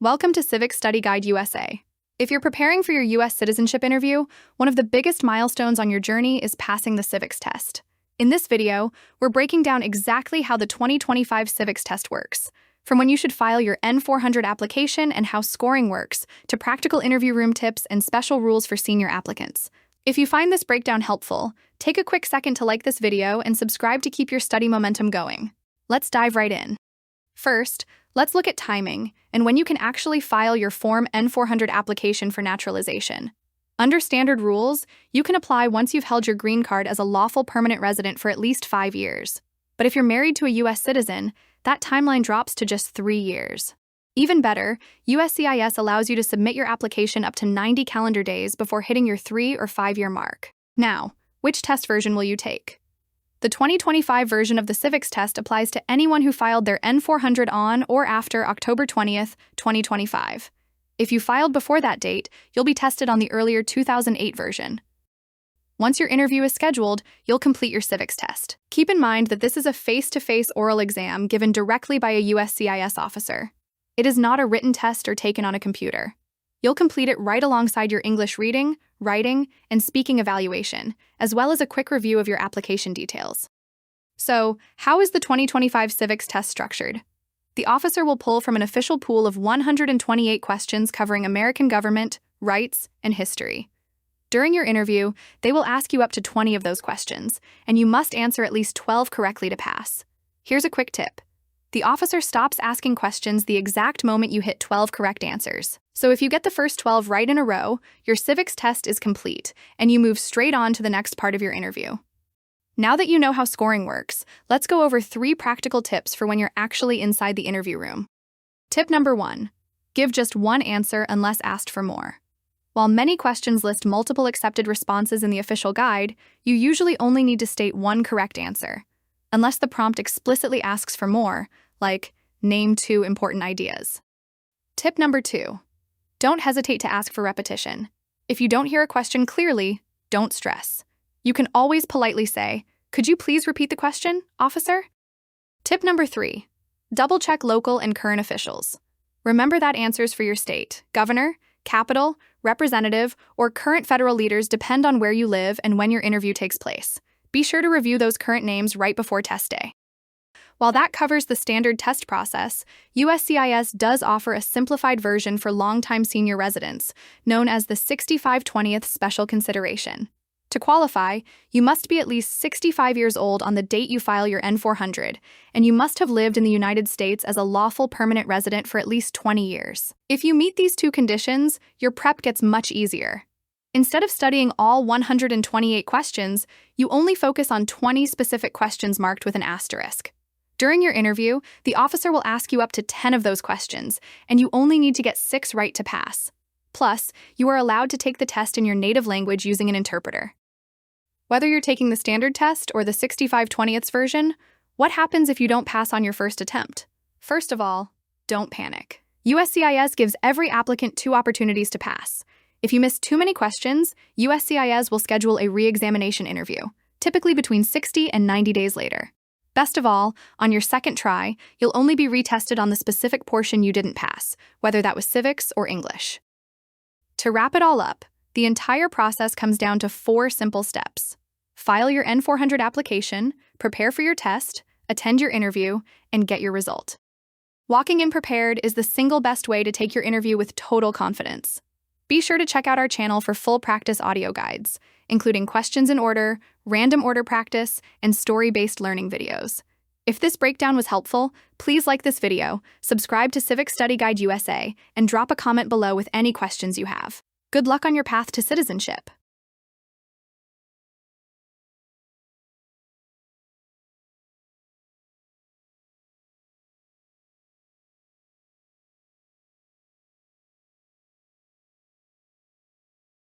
Welcome to Civics Study Guide USA. If you're preparing for your U.S. citizenship interview, one of the biggest milestones on your journey is passing the Civics Test. In this video, we're breaking down exactly how the 2025 Civics Test works, from when you should file your N400 application and how scoring works, to practical interview room tips and special rules for senior applicants. If you find this breakdown helpful, take a quick second to like this video and subscribe to keep your study momentum going. Let's dive right in. First, let's look at timing and when you can actually file your Form N400 application for naturalization. Under standard rules, you can apply once you've held your green card as a lawful permanent resident for at least 5 years. But if you're married to a U.S. citizen, that timeline drops to just 3 years. Even better, USCIS allows you to submit your application up to 90 calendar days before hitting your 3 or 5 year mark. Now, which test version will you take? The 2025 version of the Civics Test applies to anyone who filed their N400 on or after October 20th, 2025. If you filed before that date, you'll be tested on the earlier 2008 version. Once your interview is scheduled, you'll complete your Civics Test. Keep in mind that this is a face-to-face oral exam given directly by a USCIS officer. It is not a written test or taken on a computer. You'll complete it right alongside your English reading, writing, and speaking evaluation, as well as a quick review of your application details. So, how is the 2025 Civics Test structured? The officer will pull from an official pool of 128 questions covering American government, rights, and history. During your interview, they will ask you up to 20 of those questions, and you must answer at least 12 correctly to pass. Here's a quick tip. The officer stops asking questions the exact moment you hit 12 correct answers. So if you get the first 12 right in a row, your Civics Test is complete, and you move straight on to the next part of your interview. Now that you know how scoring works, let's go over 3 practical tips for when you're actually inside the interview room. Tip number 1. Give just one answer unless asked for more. While many questions list multiple accepted responses in the official guide, you usually only need to state one correct answer, unless the prompt explicitly asks for more, like, name 2 important ideas. Tip number 2. Don't hesitate to ask for repetition. If you don't hear a question clearly, don't stress. You can always politely say, "Could you please repeat the question, officer?" Tip number 3. Double-check local and current officials. Remember that answers for your state, governor, capital, representative, or current federal leaders depend on where you live and when your interview takes place. Be sure to review those current names right before test day. While that covers the standard test process, USCIS does offer a simplified version for longtime senior residents, known as the 65/20th Special Consideration. To qualify, you must be at least 65 years old on the date you file your N400, and you must have lived in the United States as a lawful permanent resident for at least 20 years. If you meet these 2 conditions, your prep gets much easier. Instead of studying all 128 questions, you only focus on 20 specific questions marked with an asterisk. During your interview, the officer will ask you up to 10 of those questions, and you only need to get 6 right to pass. Plus, you are allowed to take the test in your native language using an interpreter. Whether you're taking the standard test or the 65/20th version, what happens if you don't pass on your first attempt? First of all, don't panic. USCIS gives every applicant 2 opportunities to pass. If you miss too many questions, USCIS will schedule a re-examination interview, typically between 60 and 90 days later. Best of all, on your second try, you'll only be retested on the specific portion you didn't pass, whether that was civics or English. To wrap it all up, the entire process comes down to 4 simple steps. File your N400 application, prepare for your test, attend your interview, and get your result. Walking in prepared is the single best way to take your interview with total confidence. Be sure to check out our channel for full practice audio guides, including questions in order, random order practice, and story-based learning videos. If this breakdown was helpful, please like this video, subscribe to Civics Study Guide USA, and drop a comment below with any questions you have. Good luck on your path to citizenship!